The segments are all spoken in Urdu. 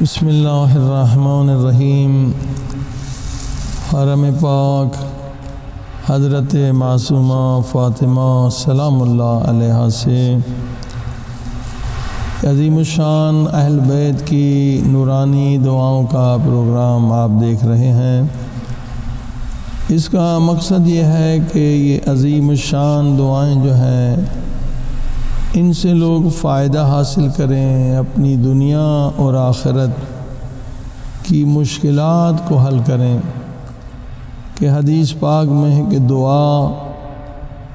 بسم اللہ الرحمن الرحیم۔ حرم پاک حضرت معصومہ فاطمہ سلام اللہ علیہا سے عظیم الشان اہل بیت کی نورانی دعاؤں کا پروگرام آپ دیکھ رہے ہیں۔ اس کا مقصد یہ ہے کہ یہ عظیم الشان دعائیں جو ہیں ان سے لوگ فائدہ حاصل کریں، اپنی دنیا اور آخرت کی مشکلات کو حل کریں، کہ حدیث پاک میں ہے کہ دعا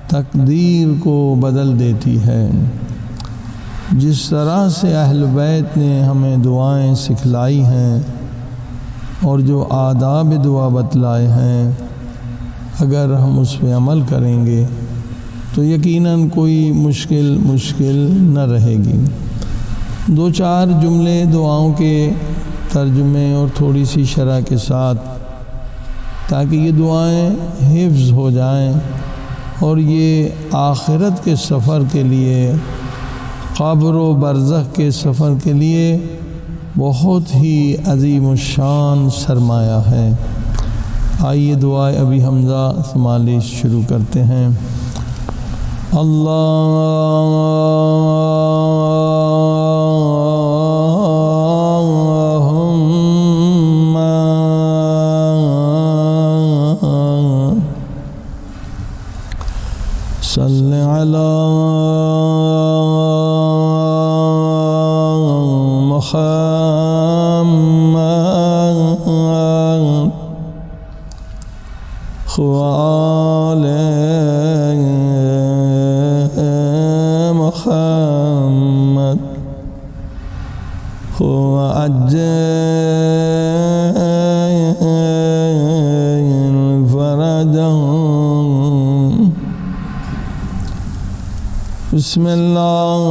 تقدیر کو بدل دیتی ہے۔ جس طرح سے اہل بیت نے ہمیں دعائیں سکھلائی ہیں اور جو آداب دعا بتلائے ہیں، اگر ہم اس پہ عمل کریں گے تو یقیناً کوئی مشکل نہ رہے گی۔ دو چار جملے دعاؤں کے ترجمے اور تھوڑی سی شرح کے ساتھ، تاکہ یہ دعائیں حفظ ہو جائیں اور یہ آخرت کے سفر کے لیے، قبر و برزخ کے سفر کے لیے بہت ہی عظیم الشان سرمایہ ہے۔ آئیے دعائے ابی حمزہ سمالش شروع کرتے ہیں۔ اللہم صلی علی محمد وآل محمد وعجل فرجهم۔ بسم اللہ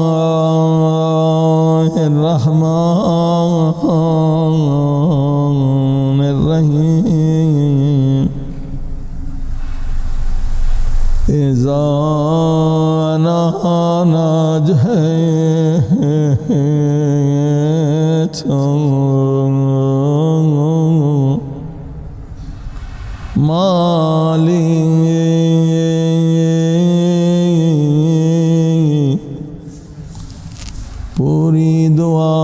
الرحمن الرحیم۔ اذا ناجيت مالی پوری دعا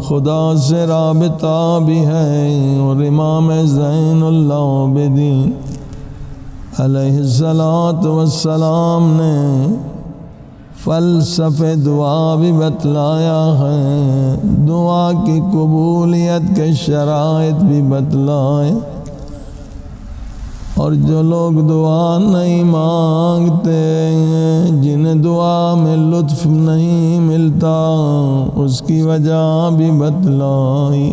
خدا سے رابطہ بھی ہے، اور امام زین العابدین علیہ السلام نے فلسفہ دعا بھی بتلایا ہے، دعا کی قبولیت کے شرائط بھی بتلائے، اور جو لوگ دعا نہیں مانگتے، جنہیں دعا میں لطف نہیں ملتا، اس کی وجہ بھی بتلائی۔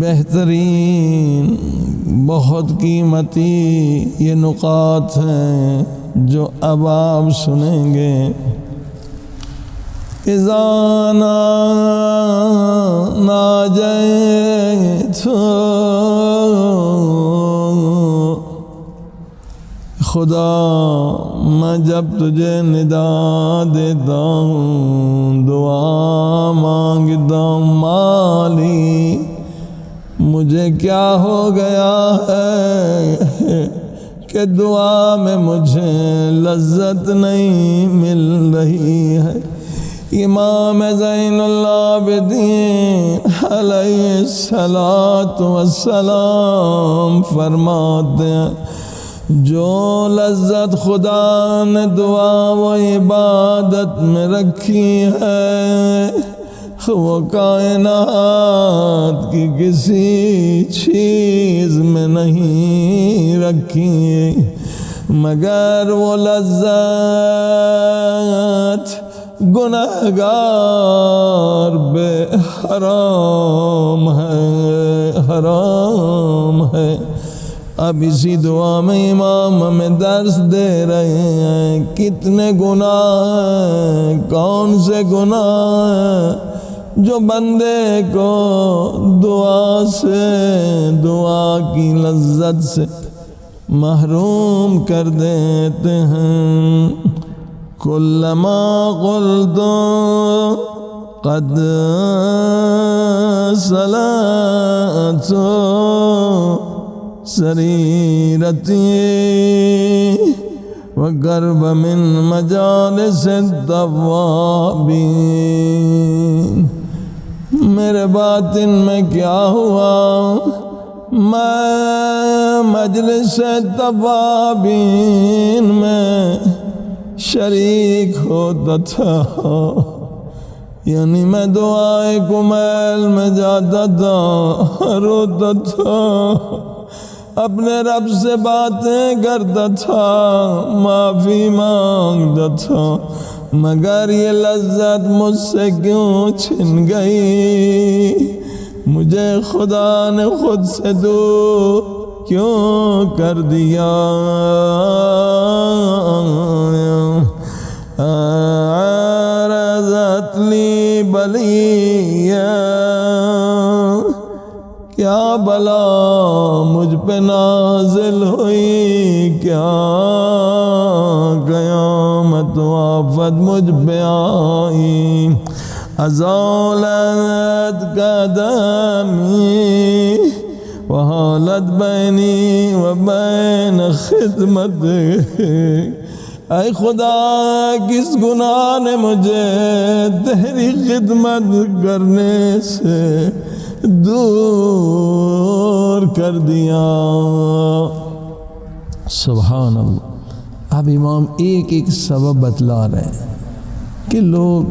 بہترین بہت قیمتی یہ نکات ہیں جو اب آپ سنیں گے۔ اذا ناجیت، خدا میں جب تجھے ندا دیتا ہوں، دعا مانگتا ہوں، مالی مجھے کیا ہو گیا ہے کہ دعا میں مجھے لذت نہیں مل رہی ہے۔ امام زین العابدین علیہ السلام فرماتے ہیں، جو لذت خدا نے دعا و عبادت میں رکھی ہے، وہ کائنات کی کسی چیز میں نہیں رکھی، مگر وہ لذت گنہگار بے حرام ہے۔ اب اسی دعا میں امام ہمیں درس دے رہے ہیں، کتنے گناہ ہیں، کون سے گناہ ہیں جو بندے کو دعا کی لذت سے محروم کر دیتے ہیں۔ کلما قلت قد صلات سریرتی وقرب من مجالس التوابین. میرے باطن میں کیا ہوا؟ میں مجلس توابین میں شریک ہوتا تھا، یعنی میں دعائے کمیل میں جاتا تھا، روتا تھا، اپنے رب سے باتیں کرتا تھا، معافی مانگتا تھا، مگر یہ لذت مجھ سے کیوں چھن گئی؟ مجھے خدا نے خود سے دور کیوں کر دیا؟ عرضت لی بلیہ، کیا بلا مجھ پہ نازل ہوئی، کیا قیامت و آفت مجھ پہ آئی. ازولت قدمی وحالت بینی و بین خدمت. اے خدا، کس گناہ نے مجھے تیری خدمت کرنے سے دور کر دیا؟ سبحان اللہ. اب امام ایک ایک سبب بتلا رہے ہیں کہ لوگ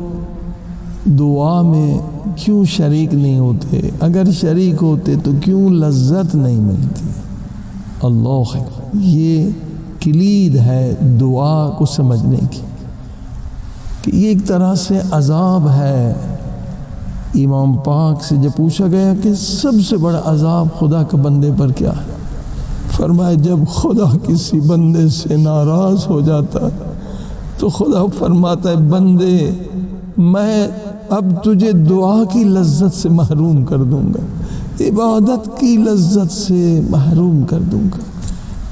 دعا میں کیوں شریک نہیں ہوتے، اگر شریک ہوتے تو کیوں لذت نہیں ملتی. اللہ اکبر. یہ کلید ہے دعا کو سمجھنے کی کہ یہ ایک طرح سے عذاب ہے. امام پاک سے جب پوچھا گیا کہ سب سے بڑا عذاب خدا کا بندے پر کیا ہے، فرمایا جب خدا کسی بندے سے ناراض ہو جاتا تو خدا فرماتا ہے بندے میں اب تجھے دعا کی لذت سے محروم کر دوں گا، عبادت کی لذت سے محروم کر دوں گا.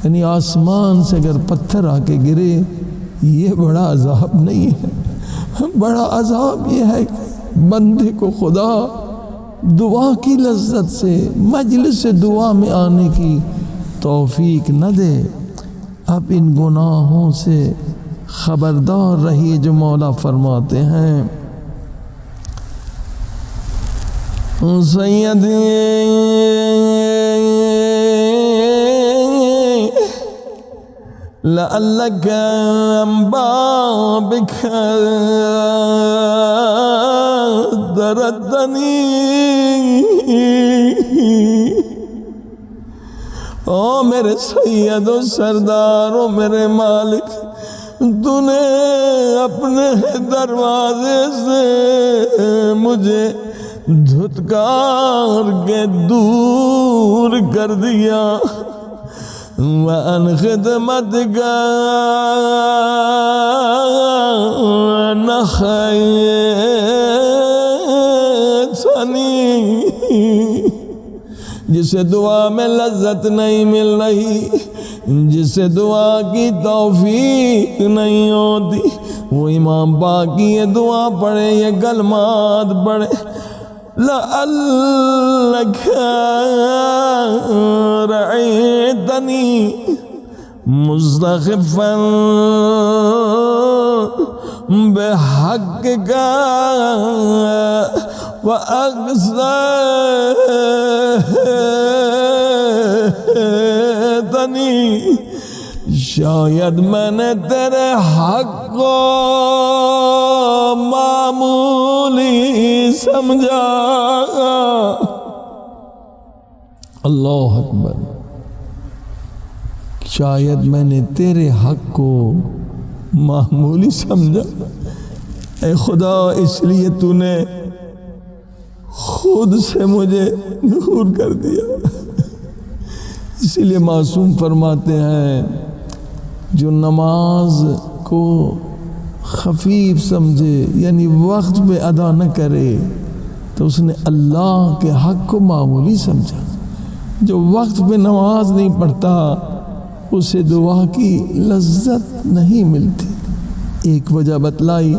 یعنی آسمان سے اگر پتھر آ کے گرے یہ بڑا عذاب نہیں ہے، بڑا عذاب یہ ہے کہ بندے کو خدا دعا کی لذت سے، مجلس دعا میں آنے کی توفیق نہ دے. اب ان گناہوں سے خبردار رہیے جو مولا فرماتے ہیں. سیدی لعلک عن بابک دردنی، او میرے سید و سردار و میرے مالک، تو نے اپنے دروازے سے مجھے دھتکار کے دور کر دیا. وَأَنْ خِدْمَتِكَ نَخَيْتَنِي. جسے دعا میں لذت نہیں مل رہی، جسے دعا کی توفیق نہیں ہوتی، وہ امام پاک کی یہ دعا پڑھے، یہ کلمات پڑھے. لَعَلَّكَ رَعِيتَنِي مُسْتَخِفًا بِحَقِّكَ وَأَغْصَيْتَنِي. شاید میں نے تیرے حق کو معمولی سمجھا. اللہ اکبر. شاید میں نے تیرے حق کو معمولی سمجھا. اے خدا، اس لیے تو نے خود سے مجھے دور کر دیا. اسی لیے معصوم فرماتے ہیں جو نماز کو خفیف سمجھے، یعنی وقت پہ ادا نہ کرے، تو اس نے اللہ کے حق کو معمولی سمجھا. جو وقت پہ نماز نہیں پڑھتا اسے دعا کی لذت نہیں ملتی. ایک وجہ بتلائی.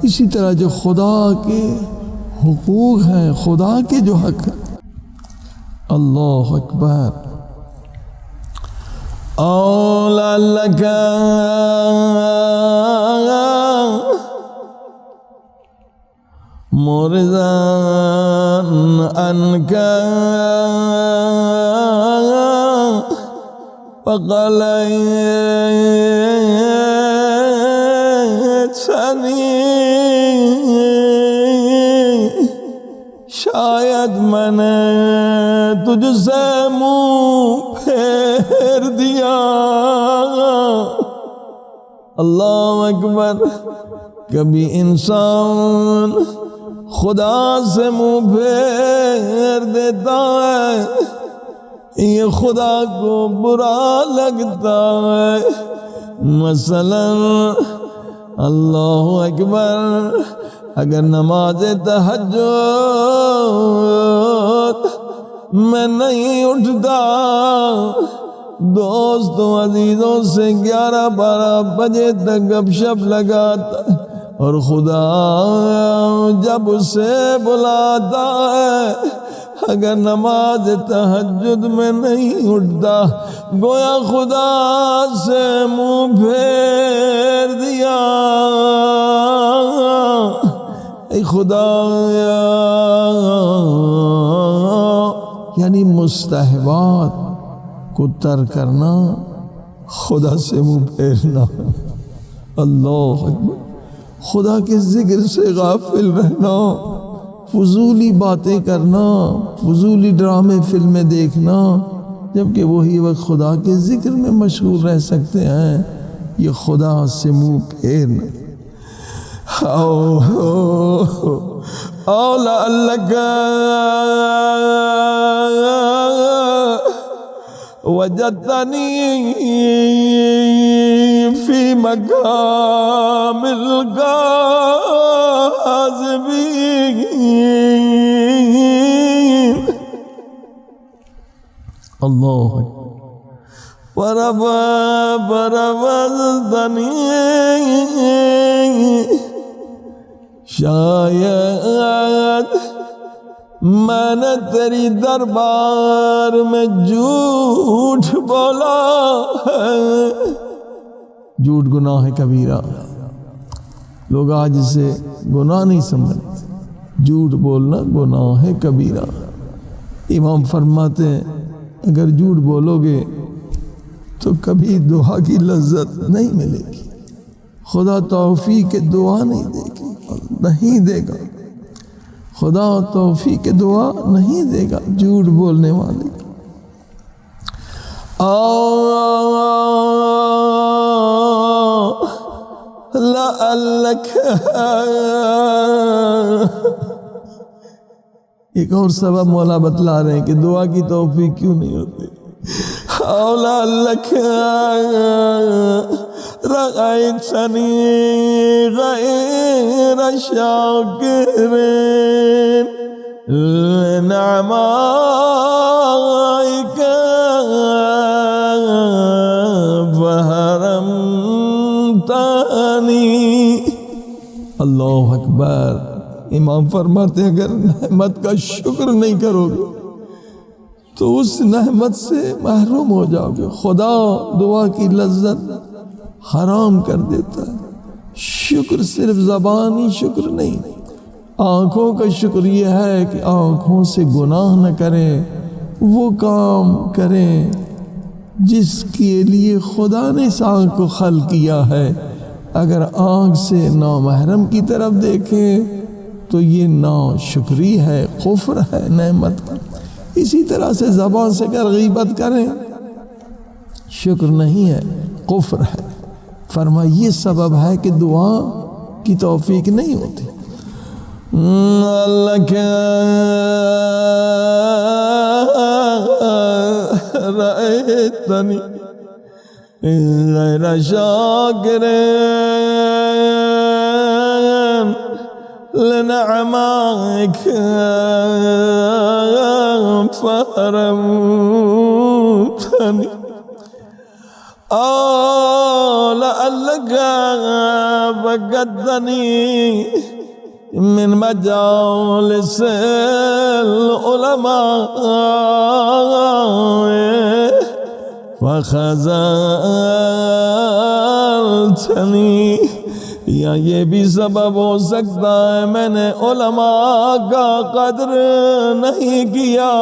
اسی طرح جو خدا کے حقوق ہیں خدا کے جو حق ہیں. اللہ اکبر. اولا لک مرضان عنک فقلیتنی، شاید میں نے تجھ سے منہ پھیر دیا. اللہ اکبر. کبھی انسان خدا سے منہ پھیر دیتا ہے، یہ خدا کو برا لگتا ہے. مثلا اللہ اکبر، اگر نماز تہجد میں نہیں اٹھتا، دوستوں عزیزوں سے 11-12 بجے تک گپ شپ لگاتا، اور خدا جب اسے بلاتا ہے اگر نماز تہجد میں نہیں اٹھتا، گویا خدا سے منہ پھیر دیا. اے خدا، یعنی مستحبات کو ترک کرنا، خدا سے منہ پھیرنا. اللہ اکبر. خدا کے ذکر سے غافل رہنا، فضولی باتیں کرنا، فضولی ڈرامے فلمیں دیکھنا، جبکہ وہی وقت خدا کے ذکر میں مشغول رہ سکتے ہیں، یہ خدا سے منہ پھیرنا. اولا لک وجدتنی فی مقام الکاذبین. اللہ پروزدنی، شاید میں نے تیری دربار میں جھوٹ بولا ہے. جھوٹ گناہ ہے کبیرہ. لوگ آج اسے گناہ نہیں سمجھتے. جھوٹ بولنا گناہ ہے کبیرہ. امام فرماتے ہیں اگر جھوٹ بولو گے تو کبھی دعا کی لذت نہیں ملے گی. خدا توفیق دعا نہیں دے گی، نہیں دے گا. خدا توفیق دعا نہیں دے گا جھوٹ بولنے والے. لعلک، ایک اور سبب مولا بتلا رہے ہیں کہ دعا کی توفیق کیوں نہیں ہوتی. لعلک رأیتنی غیر شاکر لنعمائک فحرمتنی. اللہ اکبر. امام فرماتے ہیں اگر نعمت کا شکر نہیں کرو گے تو اس نعمت سے محروم ہو جاؤ گے. خدا دعا کی لذت حرام کر دیتا ہے. شکر صرف زبانی شکر نہیں، آنکھوں کا شکر یہ ہے کہ آنکھوں سے گناہ نہ کریں، وہ کام کریں جس کے لیے خدا نے اس آنکھ کو خلق کیا ہے. اگر آنکھ سے نامحرم کی طرف دیکھیں تو یہ ناشکری ہے، کفر ہے نعمت کا. اسی طرح سے زبان سے اگر غیبت کریں شکر نہیں ہے، کفر ہے. فرمایا یہ سبب ہے کہ دعا کی توفیق نہیں ہوتی. لک رأیتنی غیر شاکر لنعمائک فحرمتنی. لعلک وجدتنی من مجالس العلماء فخذلتنی، یا یہ بھی سبب ہو سکتا ہے میں نے علماء کا قدر نہیں کیا،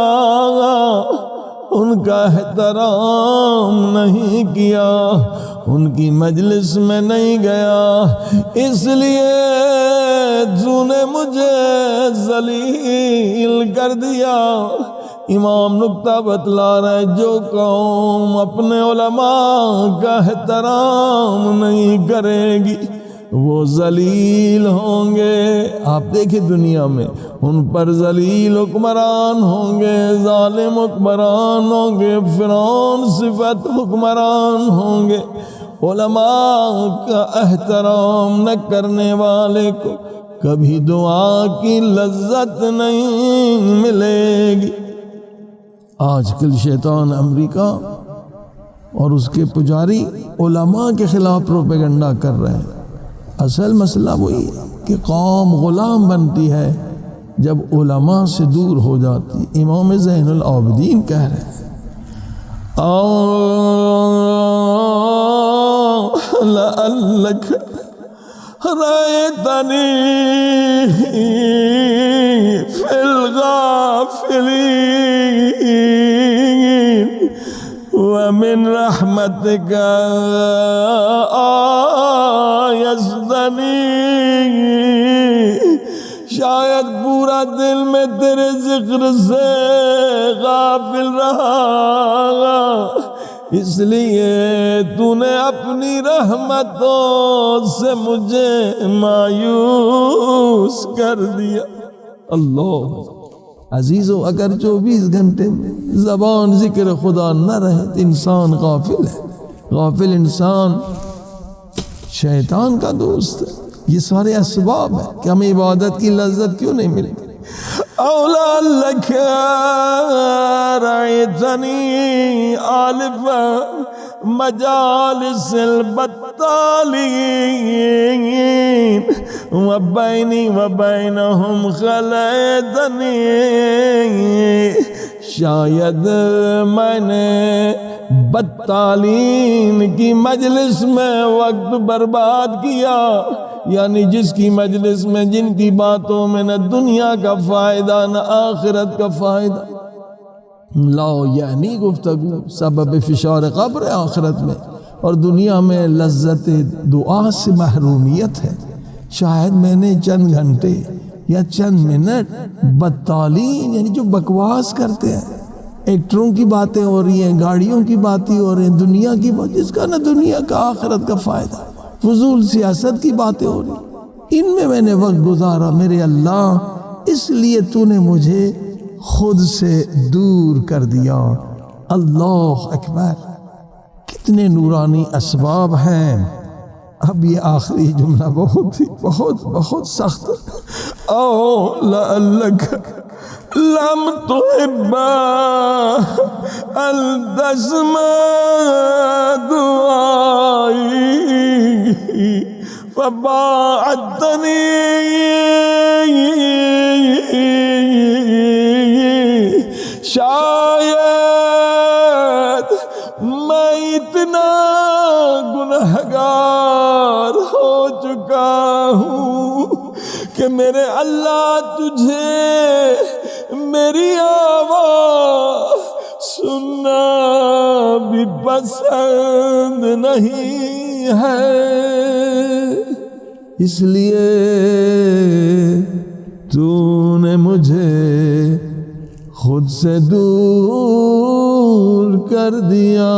ان کا احترام نہیں کیا، ان کی مجلس میں نہیں گیا، اس لیے تو نے مجھے ذلیل کر دیا۔ امام نکتہ بتلا رہے جو قوم اپنے علماء کا احترام نہیں کرے گی وہ ذلیل ہوں گے۔ آپ دیکھیں دنیا میں ان پر ذلیل حکمران ہوں گے، ظالم حکمران ہوں گے، فرعون صفت حکمران ہوں گے۔ علماء کا احترام نہ کرنے والے کو کبھی دعا کی لذت نہیں ملے گی۔ آج کل شیطان امریکہ اور اس کے پجاری علماء کے خلاف پروپیگنڈا کر رہے ہیں۔ اصل مسئلہ وہی ہے کہ قوم غلام بنتی ہے جب علماء سے دور ہو جاتی۔ امام زین العابدین کہہ رہے ہیں لعلک رأیتنی فی الغافلین ومن رحمتک آیزدنی، شاید پورا دل میں تیرے ذکر سے غافل رہا، اس لیے تو نے اپنی رحمتوں سے مجھے مایوس کر دیا۔ اللہ عزیزو، اگر 24 گھنٹے میں زبان ذکر خدا نہ رہے تو انسان غافل ہے۔ غافل انسان شیطان کا دوست ہے۔ یہ سارے اسباب ہیں کہ ہمیں عبادت کی لذت کیوں نہیں ملے۔ اولا لک رأیتنی آلف مجالس البطالین وبینی وبینہم خلیتنی، شاید میں نے بطالین کی مجلس میں وقت برباد کیا، یعنی جس کی مجلس میں جن کی باتوں میں نہ دنیا کا فائدہ نہ آخرت کا فائدہ، لا یعنی گفتگو سبب فشار قبر آخرت میں، اور دنیا میں لذت دعا سے محرومیت ہے۔ شاید میں نے چند گھنٹے یا چند منٹ بطالین یعنی جو بکواس کرتے ہیں، ایکٹروں کی باتیں ہو رہی ہیں، گاڑیوں کی باتیں ہو رہی ہیں، دنیا کی بات جس کا نہ دنیا کا آخرت کا فائدہ، فضول سیاست کی باتیں ہو رہی، ان میں نے وقت گزارا میرے اللہ، اس لیے تو نے مجھے خود سے دور کر دیا۔ اللہ اکبر، کتنے نورانی اسباب ہیں۔ اب یہ آخری جملہ بہت سخت۔ او لعلک لم تحب ان تسمع دعائی فباعدتنی، شاید میں اتنا گنہگار ہو چکا ہوں کہ میرے اللہ تجھے میری آواز سننا بھی پسند نہیں ہے، اس لیے تو نے مجھے خود سے دور کر دیا۔